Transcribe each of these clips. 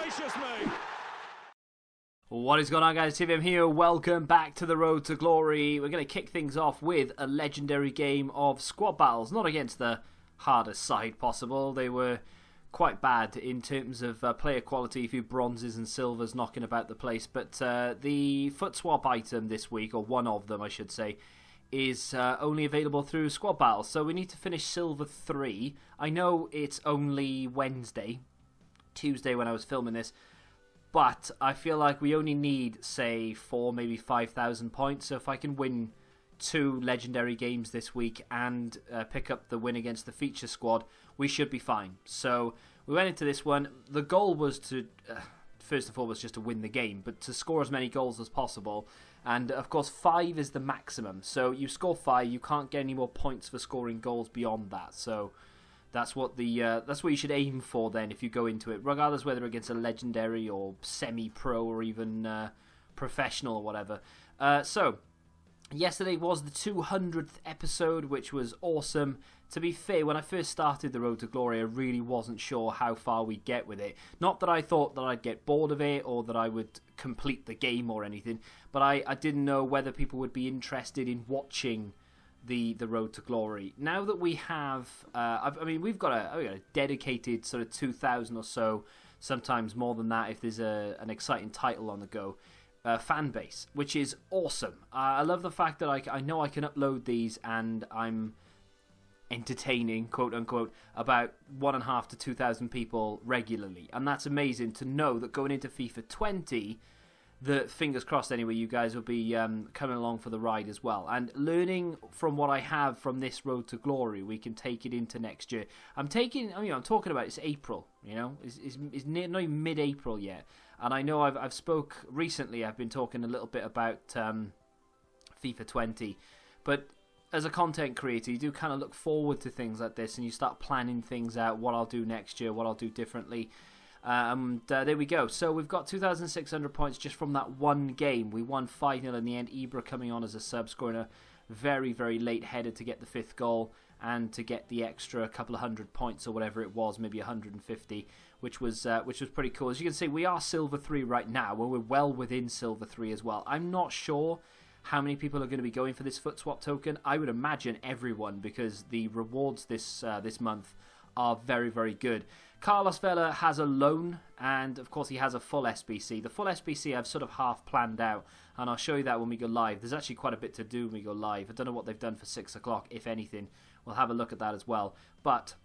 gracious me! What is going on, guys? TVM here. Welcome back to the Road to Glory. We're going to kick things off with a legendary game of squad battles. Not against the hardest side possible. They were quite bad in terms of player quality. A few bronzes and silvers knocking about the place. But the foot swap item this week, or one of them I should say, is only available through squad battles. So we need to finish silver 3. I know it's only Tuesday when I was filming this. But I feel like we only need, say, 4, maybe 5,000 points. So if I can win 2 legendary games this week and pick up the win against the feature squad, we should be fine. So we went into this one. The goal was to, first and foremost, just to win the game, but to score as many goals as possible. And of course, 5 is the maximum. So you score 5, you can't get any more points for scoring goals beyond that. So that's what you should aim for then if you go into it, regardless whether against a legendary or semi-pro or even professional or whatever. So yesterday was the 200th episode, which was awesome. To be fair, when I first started the Road to Glory, I really wasn't sure how far we'd get with it. Not that I thought that I'd get bored of it or that I would complete the game or anything, but I didn't know whether people would be interested in watching the Road to Glory. Now that we have, we've got a dedicated sort of 2,000 or so, sometimes more than that if there's an exciting title on the go, fan base, which is awesome. I love the fact that I know I can upload these and I'm entertaining, quote unquote, about 1,500 to 2,000 people regularly, and that's amazing to know that going into FIFA 20. That, fingers crossed anyway, you guys will be coming along for the ride as well. And learning from what I have from this Road to Glory, we can take it into next year. I'm talking about it's April, it's not even mid-April yet. And I know I've spoke recently, I've been talking a little bit about FIFA 20. But as a content creator, you do kind of look forward to things like this and you start planning things out, what I'll do next year, what I'll do differently. There we go. So we've got 2,600 points just from that one game. We won 5-0 in the end. Ibra coming on as a sub, scoring a very, very late header to get the 5th goal and to get the extra couple of 100 points or whatever it was, maybe 150, which was pretty cool. As you can see, we are silver 3 right now, where we're well within silver 3 as well. I'm not sure how many people are going to be going for this foot swap token. I would imagine everyone, because the rewards this month are very, very good. Carlos Vela has a loan, and of course he has a full SBC. The full SBC I've sort of half planned out, and I'll show you that when we go live. There's actually quite a bit to do when we go live. I don't know what they've done for 6 o'clock, if anything. We'll have a look at that as well. But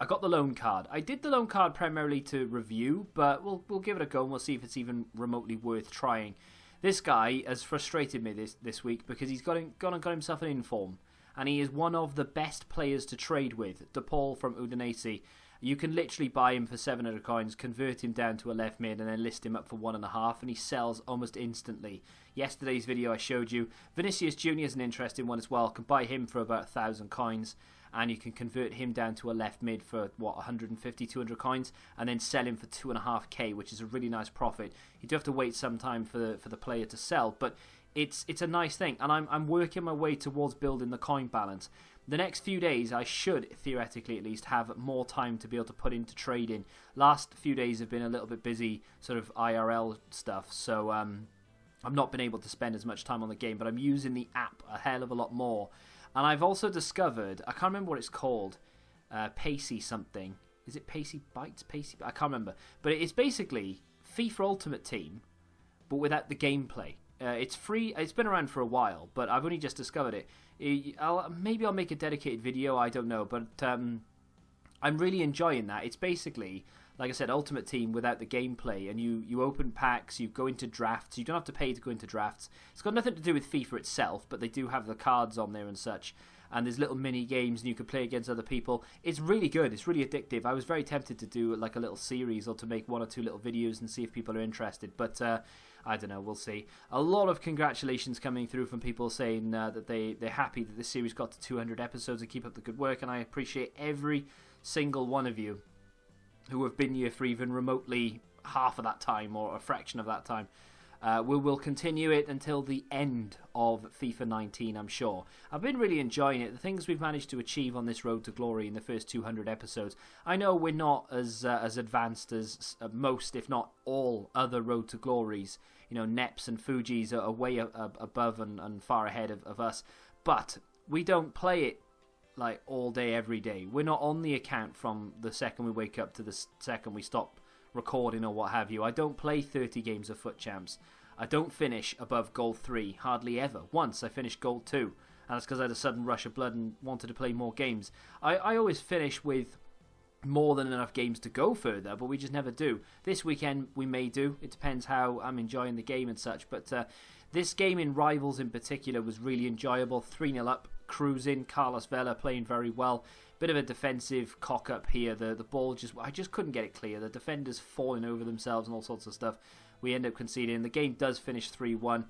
I got the loan card. I did the loan card primarily to review, but we'll give it a go and we'll see if it's even remotely worth trying. This guy has frustrated me this week because he's gone and got himself an inform. And he is one of the best players to trade with. De Paul from Udinese. You can literally buy him for 700 coins, convert him down to a left mid, and then list him up for 1.5, and he sells almost instantly. Yesterday's video I showed you. Vinicius Jr. is an interesting one as well. Can buy him for about 1,000 coins, and you can convert him down to a left mid for, 150, 200 coins, and then sell him for 2.5k, which is a really nice profit. You do have to wait some time for the player to sell, but it's a nice thing, and I'm working my way towards building the coin balance. The next few days, I should, theoretically at least, have more time to be able to put into trading. Last few days have been a little bit busy, sort of IRL stuff, so I've not been able to spend as much time on the game, but I'm using the app a hell of a lot more. And I've also discovered, I can't remember what it's called, Pacey something. Is it Pacey Bites? Pacey? I can't remember. But it's basically FIFA Ultimate Team, but without the gameplay. It's free. It's been around for a while, but I've only just discovered it. Maybe I'll make a dedicated video. I don't know, but I'm really enjoying that. It's basically, like I said, Ultimate Team without the gameplay, and you open packs, you go into drafts. You don't have to pay to go into drafts. It's got nothing to do with FIFA itself, but they do have the cards on there and such. And there's little mini games, and you can play against other people. It's really good. It's really addictive. I was very tempted to do like a little series or to make 1 or 2 little videos and see if people are interested, but I don't know, we'll see. A lot of congratulations coming through from people saying that they're happy that this series got to 200 episodes and keep up the good work, and I appreciate every single one of you who have been here for even remotely half of that time or a fraction of that time. We will continue it until the end of FIFA 19, I'm sure. I've been really enjoying it. The things we've managed to achieve on this road to glory in the first 200 episodes. I know we're not as advanced as most, if not all, other road to glories. You know, Neps and Fujis are way above and far ahead of us. But we don't play it like all day, every day. We're not on the account from the second we wake up to the second we stop recording or what have you. I don't play 30 games of Foot Champs. I don't finish above gold 3, hardly ever. Once I finished gold 2, and that's because I had a sudden rush of blood and wanted to play more games. I always finish with more than enough games to go further, but we just never do. This weekend we may do. It depends how I'm enjoying the game and such, but this game in Rivals in particular was really enjoyable. 3-0 up, cruising, Carlos Vela playing very well. Bit of a defensive cock up here. The ball I just couldn't get it clear. The defenders falling over themselves and all sorts of stuff. We end up conceding. The game does finish 3-1.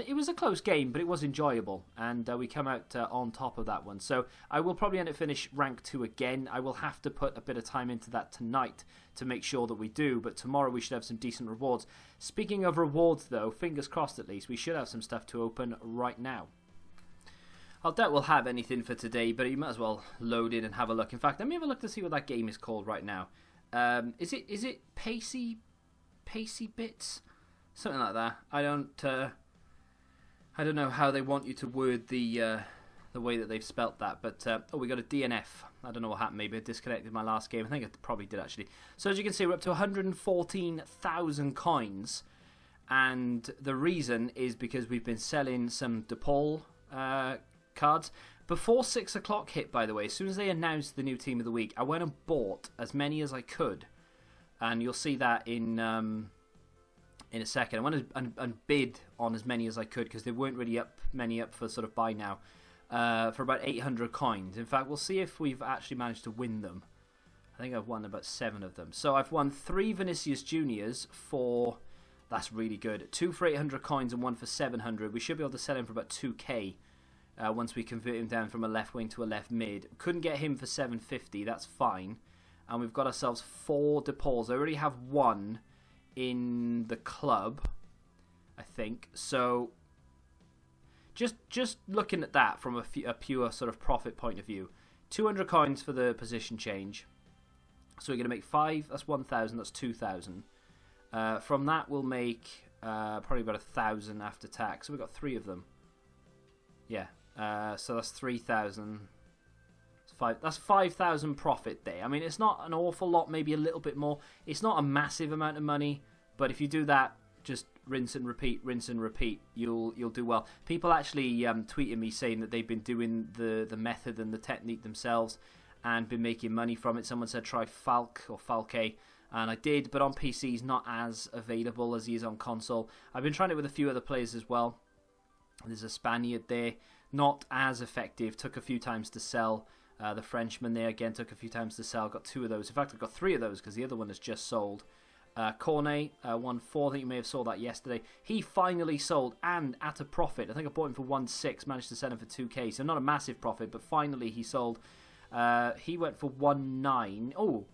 It was a close game, but it was enjoyable, and we come out on top of that one. So I will probably end up finish rank 2 again. I will have to put a bit of time into that tonight to make sure that we do, but tomorrow we should have some decent rewards. Speaking of rewards, though, fingers crossed at least, we should have some stuff to open right now. I doubt we'll have anything for today, but you might as well load in and have a look. In fact, let me have a look to see what that game is called right now. Is it Pacey Bits? Something like that. I don't know how they want you to word the way that they've spelt that, but we got a DNF. I don't know what happened. Maybe I disconnected my last game. I think I probably did actually. So as you can see, we're up to 114,000 coins, and the reason is because we've been selling some DePaul cards. Before 6 o'clock hit, by the way, as soon as they announced the new team of the week, I went and bought as many as I could, and you'll see that in a second. I went and bid on as many as I could because there weren't really many up for sort of buy now, for about 800 coins. In fact, we'll see if we've actually managed to win them. I think I've won about 7 of them. So I've won 3 Vinicius Juniors for, that's really good, 2 for 800 coins and 1 for 700. We should be able to sell him for about 2k. Once we convert him down from a left wing to a left mid. Couldn't get him for 750, that's fine. And we've got ourselves 4 DePauls. I already have 1 in the club, I think. So just looking at that from a pure sort of profit point of view. 200 coins for the position change. So we're going to make 5, that's 1,000, that's 2,000. From that we'll make probably about 1,000 after tax. So we've got 3 of them. Yeah. So that's 3,000. That's 5,000 profit there. I mean, it's not an awful lot, maybe a little bit more. It's not a massive amount of money, but if you do that, just rinse and repeat, you'll do well. People actually tweeted me saying that they've been doing the method and the technique themselves and been making money from it. Someone said try Falk or Falke, and I did, but on PC he's not as available as he is on console. I've been trying it with a few other players as well. There's a Spaniard there, not as effective, took a few times to sell. The Frenchman there again took a few times to sell, got 2 of those. In fact, I've got 3 of those because the other one has just sold. Cornet, 1.4, I think you may have saw that yesterday. He finally sold and at a profit. I think I bought him for 1.6, managed to sell him for 2k, so not a massive profit, but finally he sold. He went for 1.9. Oh,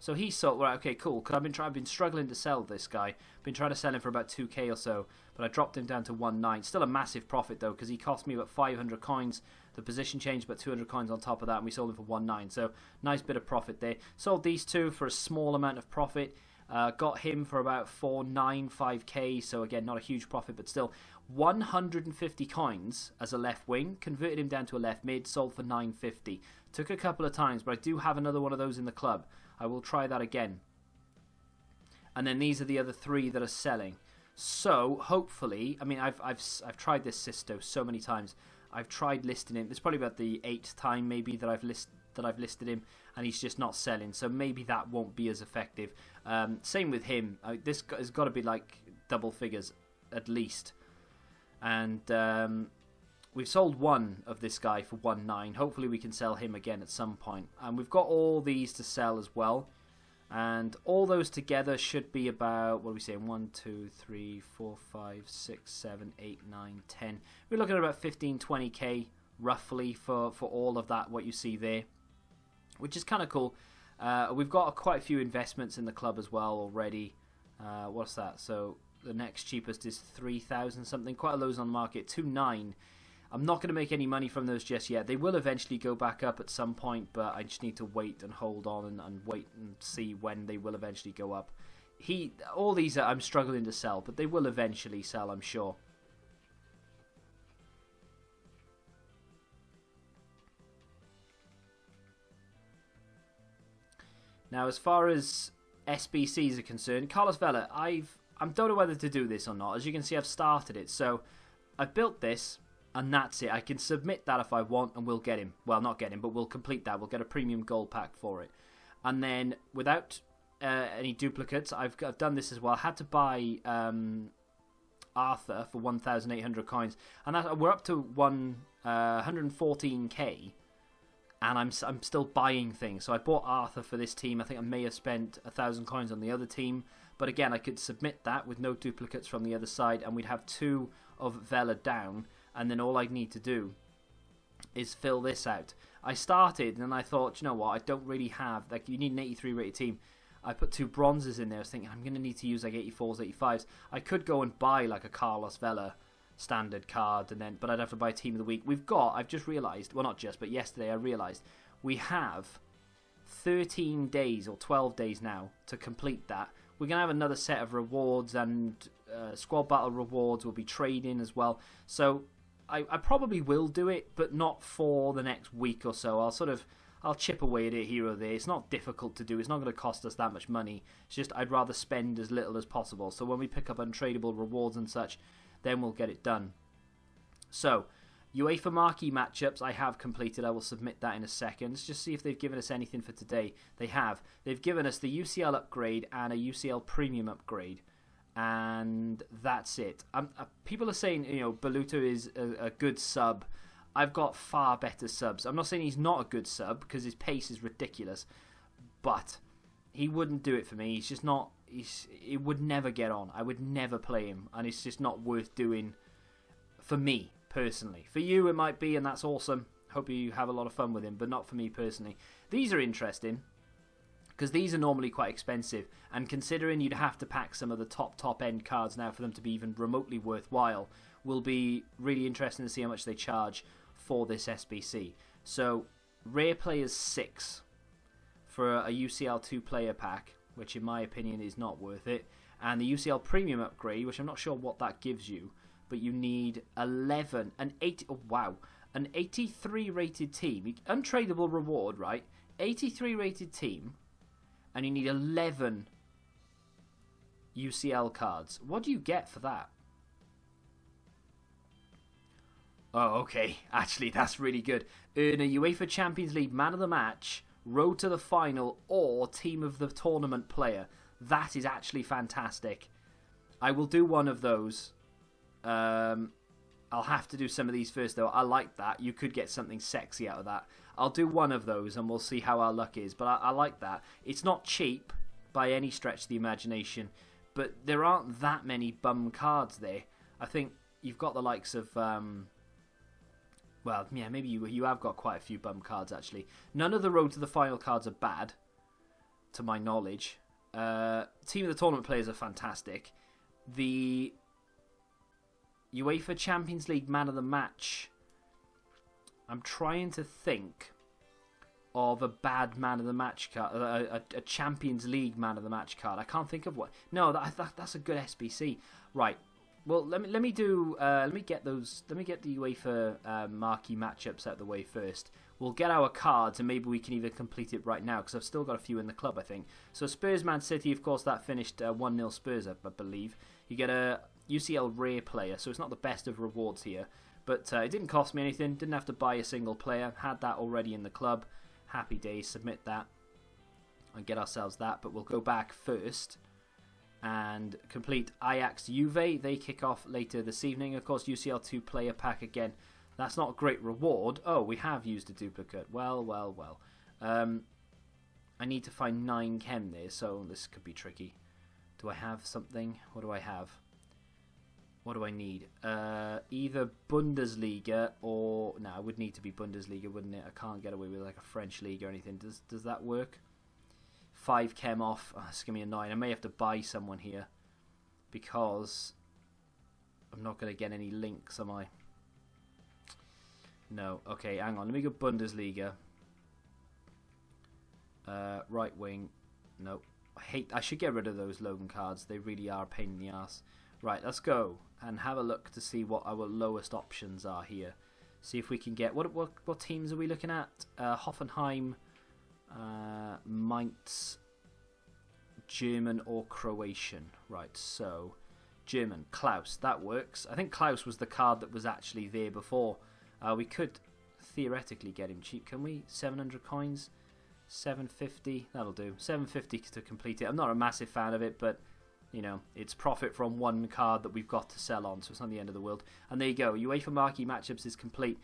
so he sold, right, okay, cool, because I've been struggling to sell this guy. Been trying to sell him for about 2k or so, but I dropped him down to 1.9. Still a massive profit though, because he cost me about 500 coins. The position changed about 200 coins on top of that, and we sold him for 1.9. So nice bit of profit there. Sold these 2 for a small amount of profit. Got him for about 4.95k. So again, not a huge profit, but still 150 coins as a left wing. Converted him down to a left mid. Sold for 950. Took a couple of times, but I do have another one of those in the club. I will try that again. And then these are the other 3 that are selling. So hopefully, I mean, I've tried this Sisto so many times. I've tried listing him. It's probably about the 8th time maybe that I've listed him, and he's just not selling. So maybe that won't be as effective. Same with him. This has got to be like double figures at least. And we've sold 1 of this guy for 1.9. Hopefully we can sell him again at some point. And we've got all these to sell as well. And all those together should be about, what are we saying, 1, 2, 3, 4, 5, 6, 7, 8, 9, 10. We're looking at about 15, 20k roughly for all of that, what you see there, which is kind of cool. We've got quite a few investments in the club as well already. What's that? So The next cheapest is 3,000 something. Quite a lows on the market. 2.9. I'm not going to make any money from those just yet. They will eventually go back up at some point, but I just need to wait and hold on and wait and see when they will eventually go up. All these I'm struggling to sell, but they will eventually sell, I'm sure. Now, as far as SBCs are concerned, Carlos Vela, I don't know whether to do this or not. As you can see, I've started it. So I've built this, and that's it. I can submit that if I want, and we'll get him. Well, not get him, but we'll complete that. We'll get a premium gold pack for it. And then, without any duplicates, I've done this as well. I had to buy Arthur for 1,800 coins, and we're up to 114k. And I'm still buying things. So I bought Arthur for this team. I think I may have spent 1,000 coins on the other team. But again, I could submit that with no duplicates from the other side. And we'd have 2 of Vela down. And then all I'd need to do is fill this out. I started and I thought, you know what? I don't really have... Like, you need an 83 rated team. I put 2 bronzes in there. I was thinking, I'm going to need to use like 84s, 85s. I could go and buy like a Carlos Vela standard card, but I'd have to buy Team of the Week. I've just realised, well, not just, but yesterday I realised we have 13 days or 12 days now to complete that. We're going to have another set of rewards, and squad battle rewards will be trading as well. So I probably will do it, but not for the next week or so. I'll chip away at it here or there. It's not difficult to do. It's not going to cost us that much money. It's just I'd rather spend as little as possible. So when we pick up untradeable rewards and such, then we'll get it done. So, UEFA marquee matchups I have completed. I will submit that in a second. Let's just see if they've given us anything for today. They have. They've given us the UCL upgrade and a UCL premium upgrade. And that's it. People are saying, Beluto is a good sub. I've got far better subs. I'm not saying he's not a good sub because his pace is ridiculous. But he wouldn't do it for me. He's just not... It would never get on. I would never play him, and it's just not worth doing for me personally. For you it might be, and that's awesome. Hope you have a lot of fun with him, but not for me personally. These are interesting because these are normally quite expensive, and considering you'd have to pack some of the top end cards now for them to be even remotely worthwhile, will be really interesting to see how much they charge for this SBC. So rare players 6 for a UCL 2 player pack, which in my opinion is not worth it, and the UCL premium upgrade, which I'm not sure what that gives you, but you need 11, an 83 rated team, untradeable reward, right? 83 rated team, and you need 11 UCL cards. What do you get for that? Oh, okay, actually that's really good. Earn a UEFA Champions League Man of the Match, Road to the Final, or Team of the Tournament player. That is actually fantastic. I will do one of those. I'll have to do some of these first, though. I like that. You could get something sexy out of that. I'll do one of those, and we'll see how our luck is. But I like that. It's not cheap by any stretch of the imagination, but there aren't that many bum cards there. I think you've got the likes of... Well, yeah, maybe you have got quite a few bum cards, actually. None of the Road to the Final cards are bad, to my knowledge. Team of the Tournament players are fantastic. The UEFA Champions League Man of the Match, I'm trying to think of a bad Man of the Match card, a Champions League Man of the Match card. I can't think of what. No, that's a good SBC. Right. Well, let me get the UEFA marquee matchups out of the way first. We'll get our cards, and maybe we can even complete it right now because I've still got a few in the club, I think. So Spurs Man City, of course, that finished 1-0 Spurs, I believe. You get a UCL rare player, so it's not the best of rewards here, but it didn't cost me anything. Didn't have to buy a single player. Had that already in the club. Happy days. Submit that and get ourselves that. But we'll go back first and complete Ajax Juve. They kick off later this evening. Of course, UCL 2 player pack again. That's not a great reward. Oh, we have used a duplicate. Well. I need to find 9 chem there, so this could be tricky. Do I have something? What do I have? What do I need? Either Bundesliga or... No, it would need to be Bundesliga, wouldn't it? I can't get away with like a French league or anything. Does that work? 5 chem off. Oh, it's going to be annoying. I may have to buy someone here. because I'm not going to get any links, am I? No. Okay, hang on. Let me go Bundesliga. Right wing. No. I should get rid of those Logan cards. They really are a pain in the ass. Right, let's go and have a look to see what our lowest options are here. See if we can get... What teams are we looking at? Hoffenheim, Mainz, German or Croatian. Right, so German, Klaus, that works. I think Klaus was the card that was actually there before. We could theoretically get him cheap. Can we? 700 coins? 750, that'll do. 750 to complete it. I'm not a massive fan of it, but you know, it's profit from one card that we've got to sell on, so it's not the end of the world. And there you go. UEFA Marquee Matchups is complete.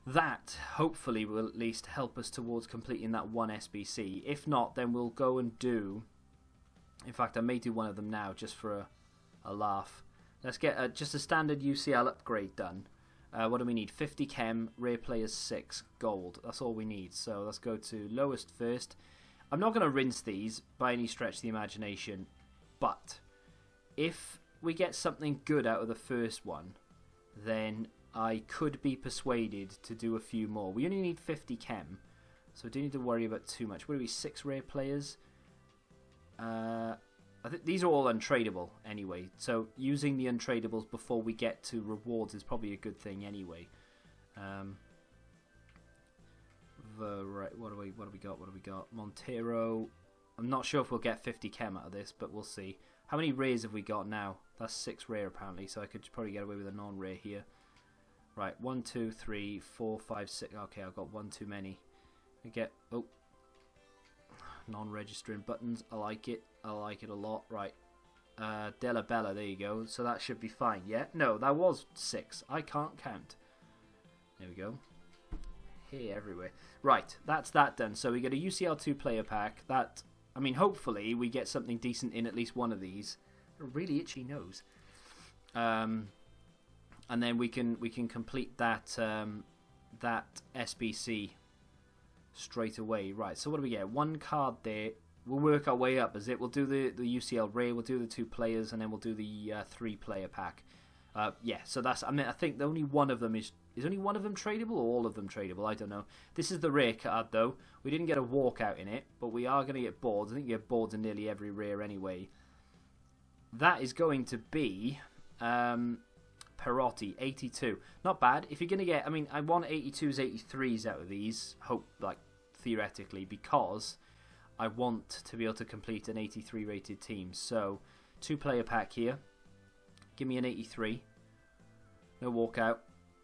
That hopefully will at least help us towards completing that one SBC. If not, then we'll go and do... In fact, I may do one of them now just for a laugh. Let's get just a standard UCL upgrade done. What do we need? 50 chem, rare players 6, gold. That's all we need. So let's go to lowest first. I'm not going to rinse these by any stretch of the imagination, but if we get something good out of the first one, then I could be persuaded to do a few more. We only need 50 chem, so we don't need to worry about too much. What are we, 6 rare players? I think these are all untradeable anyway, so using the untradables before we get to rewards is probably a good thing anyway. Right, what do we got? Montero. I'm not sure if we'll get 50 chem out of this, but we'll see. How many rares have we got now? That's 6 rare apparently, so I could probably get away with a non-rare here. Right, 1, 2, 3, 4, 5, 6. Okay, I've got one too many. I get non-registering buttons. I like it. I like it a lot. Right. Della Bella, there you go. So that should be fine. Yeah? No, that was 6. I can't count. There we go. Hey, everywhere. Right, that's that done. So we get a UCL2 player pack. That, I mean, hopefully we get something decent in at least one of these. A really itchy nose. And then we can complete that that SBC straight away. Right, so what do we get? One card there. We'll work our way up as it. We'll do the UCL rare, we'll do the 2 players, and then we'll do the 3 player pack. Yeah, so that's, I mean, I think only one of them is only one of them tradable or all of them tradable? I don't know. This is the rare card though. We didn't get a walkout in it, but we are going to get boards. I think you get boards in nearly every rare anyway. That is going to be Perotti, 82. Not bad. If you're going to get, I mean, I want 82s, 83s out of these, hope, like, theoretically, because I want to be able to complete an 83 rated team. So, 2 player pack here. Give me an 83. No walkout,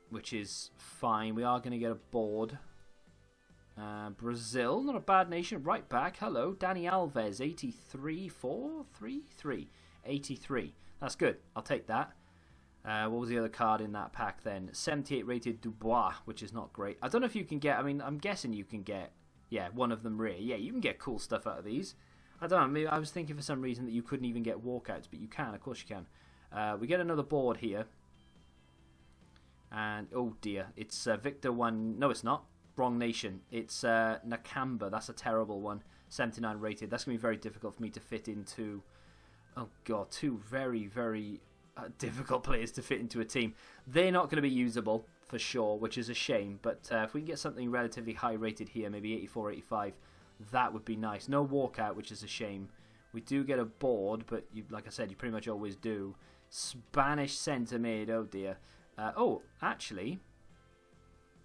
which is fine. We are going to get a board. Brazil, not a bad nation. Right back. Hello. Danny Alves, 83, 4, 3, 3. 83. That's good. I'll take that. What was the other card in that pack then? 78 rated Dubois, which is not great. I don't know if you can get, I mean, I'm guessing you can get, yeah, one of them rare. Yeah, you can get cool stuff out of these. I don't know, maybe I was thinking for some reason that you couldn't even get walkouts, but you can, of course you can. We get another board here. And, oh dear, it's Victor 1, no it's not, wrong nation. It's Nakamba, that's a terrible one. 79 rated, that's going to be very difficult for me to fit into, oh god, 2 very, very difficult players to fit into a team. They're not going to be usable for sure, which is a shame, but if we can get something relatively high rated here, maybe 84, 85, that would be nice. No walkout, which is a shame. We do get a board, but you, like I said, you pretty much always do. Spanish centre mid, oh dear. Oh, actually,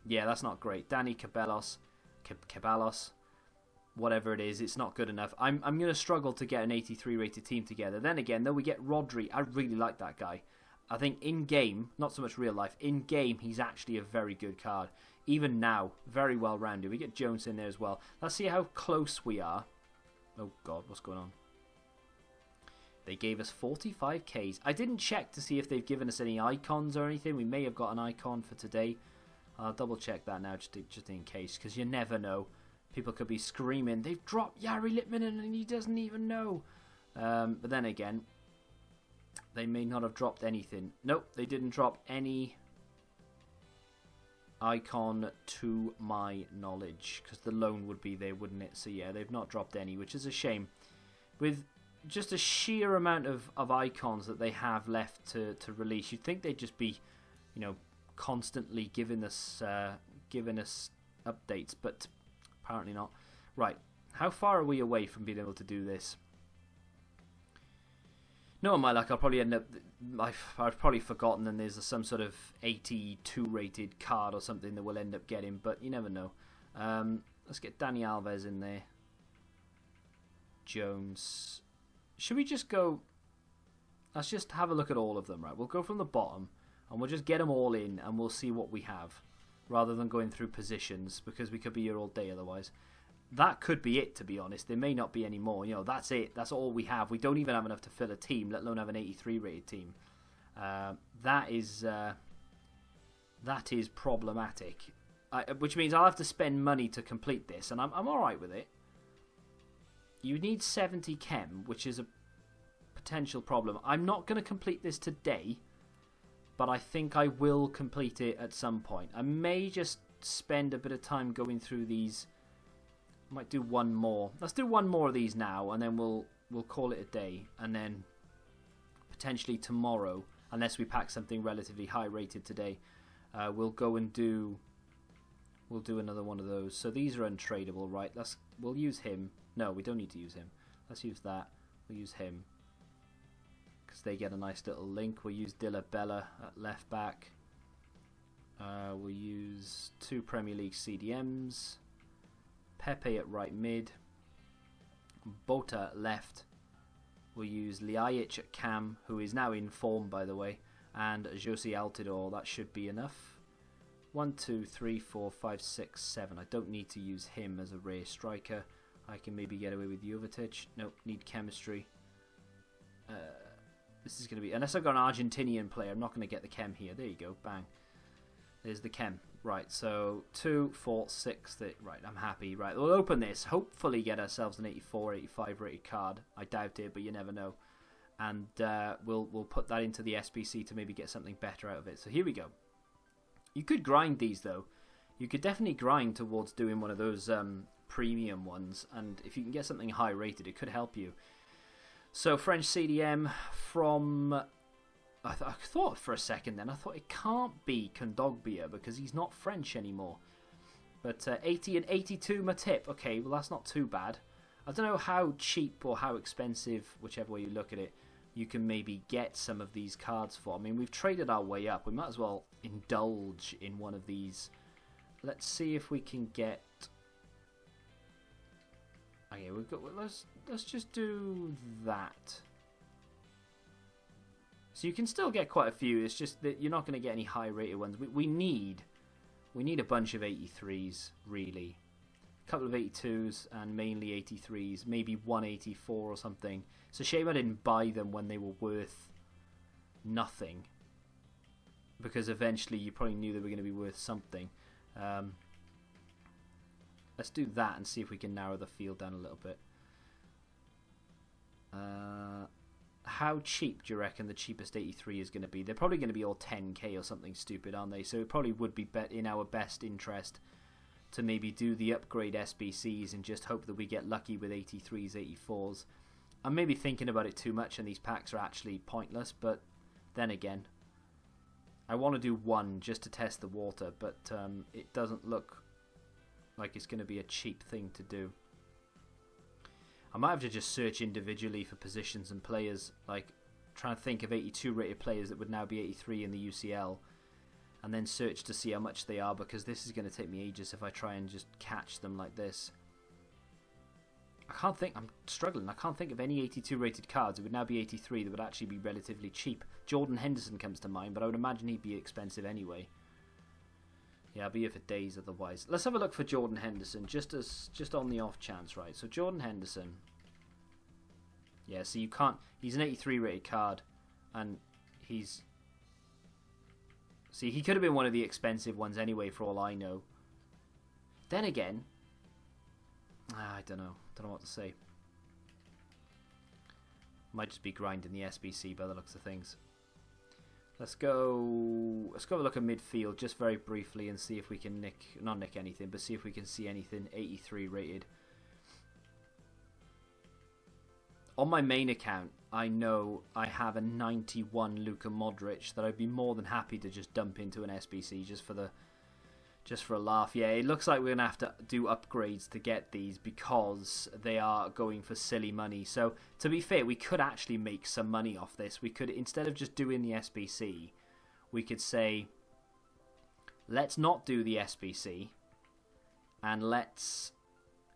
yeah, that's not great. Danny Caballos, whatever it is, it's not good enough. I'm going to struggle to get an 83 rated team together. Then again, though, we get Rodri. I really like that guy. I think in-game, not so much real life, in-game he's actually a very good card. Even now, very well-rounded. We get Jones in there as well. Let's see how close we are. Oh, God, what's going on? They gave us 45Ks. I didn't check to see if they've given us any icons or anything. We may have got an icon for today. I'll double-check that now just in case, because you never know. People could be screaming, they've dropped Yari Littmanen and he doesn't even know. But then again, they may not have dropped anything. Nope, they didn't drop any icon to my knowledge, because the loan would be there, wouldn't it? So yeah, they've not dropped any, which is a shame. With just a sheer amount of icons that they have left to release. You'd think they'd just be, constantly giving us updates, but apparently not. Right, how far are we away from being able to do this? No, my luck, I'll probably end up... I've probably forgotten, and there's some sort of 82 rated card or something that we'll end up getting, but you never know. Let's get Dani Alves in there. Jones. Should we just go... Let's just have a look at all of them, right? We'll go from the bottom, and we'll just get them all in, and we'll see what we have, rather than going through positions, because we could be here all day otherwise. That could be it, to be honest. There may not be any more. That's it. That's all we have. We don't even have enough to fill a team, let alone have an 83 rated team. That is problematic. Which means I'll have to spend money to complete this, and I'm alright with it. You need 70 chem, which is a potential problem. I'm not going to complete this today, but I think I will complete it at some point. I may just spend a bit of time going through these. Might do one more. Let's do one more of these now, and then we'll call it a day. And then potentially tomorrow, unless we pack something relatively high rated today, we'll go and do. We'll do another one of those. So these are untradeable, right? We'll use him. No, we don't need to use him. Let's use that. We'll use him because they get a nice little link. We'll use Dilla Bella at left back. We'll use 2 Premier League CDMs. Pepe at right mid, Bota at left. We'll use Ljajic at cam, who is now in form, by the way, and Jose Altidore. That should be enough. 1, 2, 3, 4, 5, 6, 7. I don't need to use him as a rare striker. I can maybe get away with Jovetic. Nope, need chemistry. This is going to be... Unless I've got an Argentinian player, I'm not going to get the chem here. There you go, bang. There's the chem. Right, so 2, 4, 6. Right, I'm happy. Right, we'll open this. Hopefully get ourselves an 84, 85 rated card. I doubt it, but you never know. And we'll put that into the SBC to maybe get something better out of it. So here we go. You could grind these, though. You could definitely grind towards doing one of those premium ones. And if you can get something high rated, it could help you. So French CDM from... I thought for a second then, I thought it can't be Kondogbia because he's not French anymore. But 80 and 82 Matip. Okay, well that's not too bad. I don't know how cheap or how expensive, whichever way you look at it, you can maybe get some of these cards for. I mean, we've traded our way up. We might as well indulge in one of these. Let's see if we can get... Okay, we've got... Let's just do that. So you can still get quite a few. It's just that you're not going to get any high-rated ones. We need a bunch of 83s, really. A couple of 82s and mainly 83s. Maybe 184 or something. It's a shame I didn't buy them when they were worth nothing. Because eventually you probably knew they were going to be worth something. Let's do that and see if we can narrow the field down a little bit. How cheap do you reckon the cheapest 83 is going to be? They're probably going to be all 10k or something stupid, aren't they? So it probably would be in our best interest to maybe do the upgrade SBCs and just hope that we get lucky with 83s, 84s. I'm maybe thinking about it too much and these packs are actually pointless, but then again, I want to do one just to test the water, but it doesn't look like it's going to be a cheap thing to do. I might have to just search individually for positions and players, like trying to think of 82 rated players that would now be 83 in the UCL, and then search to see how much they are, because this is going to take me ages if I try and just catch them like this. I'm struggling. I can't think of any 82 rated cards. It would now be 83 that would actually be relatively cheap. Jordan Henderson comes to mind, but I would imagine he'd be expensive anyway. Yeah, I'll be here for days otherwise. Let's have a look for Jordan Henderson, just on the off chance, right? So Jordan Henderson. Yeah, so you can't... He's an 83 rated card, and he's... See, he could have been one of the expensive ones anyway, for all I know. Then again... I don't know. Don't know what to say. Might just be grinding the SBC by the looks of things. Let's go have a look at midfield just very briefly and see if we can not nick anything, but see if we can see anything 83 rated. on my main account, I know I have a 91 Luka Modric that I'd be more than happy to just dump into an SBC just for a laugh. Yeah, it looks like we're going to have to do upgrades to get these because they are going for silly money. So, to be fair, we could actually make some money off this. We could, instead of just doing the SBC, we could say, let's not do the SBC and let's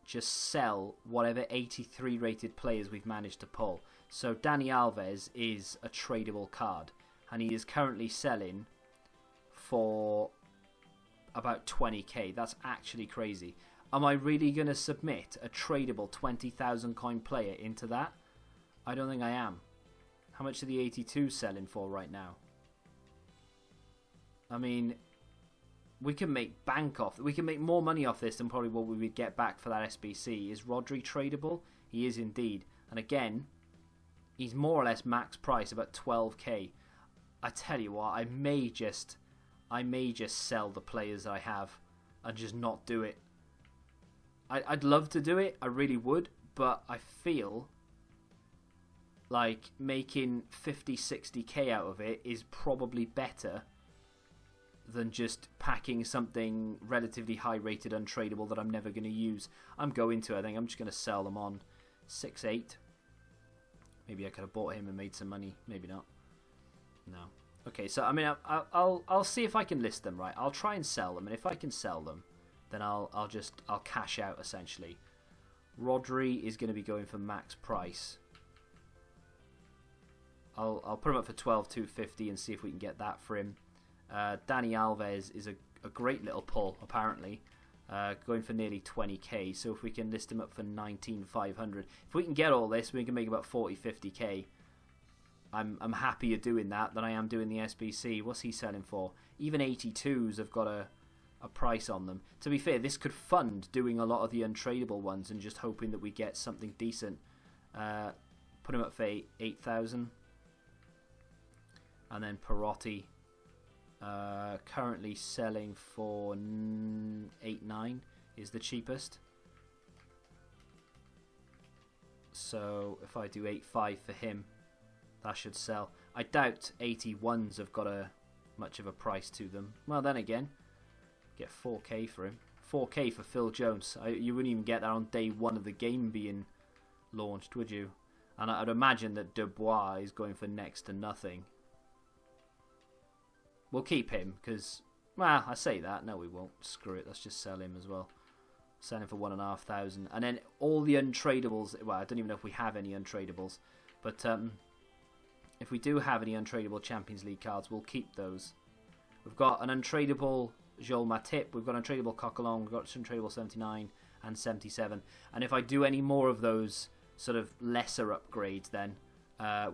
just sell whatever 83 rated players we've managed to pull. So Dani Alves is a tradable card, and he is currently selling for about 20k. That's actually crazy. Am I really going to submit a tradable 20,000 coin player into that? I don't think I am. How much are the 82 selling for right now? I mean, we can make bank off. We can make more money off this than probably what we would get back for that SBC. Is Rodri tradable? He is indeed. And again, he's more or less max price, about 12k. I tell you what, I may just sell the players that I have and just not do it. I'd love to do it, I really would, but I feel like making 50, 60k out of it is probably better than just packing something relatively high rated untradable that I'm never going to use. I'm going to, I think I'm just going to sell them on 6-8. Maybe I could have bought him and made some money. Maybe not. No. Okay, so I mean, I'll see if I can list them, right. I'll try and sell them, and if I can sell them, then I'll cash out essentially. Rodri is going to be going for max price. I'll put him up for 12,250 and see if we can get that for him. Dani Alves is a great little pull, apparently, going for nearly 20k. So if we can list him up for 19,500, if we can get all this, we can make about 40, 50k. I'm happier doing that than I am doing the SBC. What's he selling for? Even 82s have got a price on them. To be fair, this could fund doing a lot of the untradable ones and just hoping that we get something decent. Put him up for 8,000, and then Perotti. Currently selling for 8.9 is the cheapest. So if I do 8.5 for him, that should sell. I doubt 81s have got much of a price to them. Well, then again, get 4k for him. 4k for Phil Jones. You wouldn't even get that on day one of the game being launched, would you? And I'd imagine that Dubois is going for next to nothing. We'll keep him because, well, I say that. No, we won't. Screw it. Let's just sell him as well. Sell him for 1,500. And then all the untradables. Well, I don't even know if we have any untradables. But if we do have any untradable Champions League cards, we'll keep those. We've got an untradable Joel Matip. We've got an untradable Coquelin. We've got an untradable 79 and 77. And if I do any more of those sort of lesser upgrades, then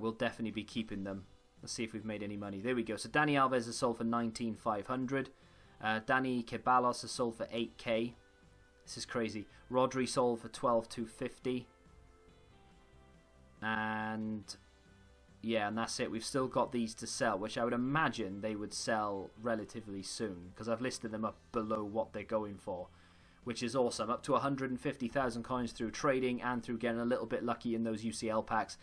we'll definitely be keeping them. Let's see if we've made any money. There we go. So Dani Alves has sold for 19,500. Dani Ceballos has sold for 8k. This is crazy. Rodri sold for 12,250. And yeah, and that's it. We've still got these to sell, which I would imagine they would sell relatively soon because I've listed them up below what they're going for, which is awesome. Up to 150,000 coins through trading and through getting a little bit lucky in those UCL packs.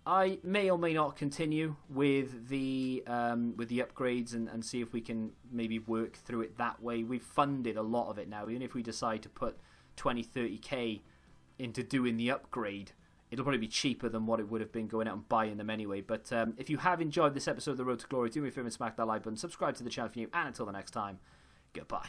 I may or may not continue with the upgrades and see if we can maybe work through it that way. We've funded a lot of it now. Even if we decide to put 20, 30k into doing the upgrade, it'll probably be cheaper than what it would have been going out and buying them anyway. But if you have enjoyed this episode of The Road to Glory, do me a favour and smack that like button, subscribe to the channel if you're new, and until the next time, goodbye.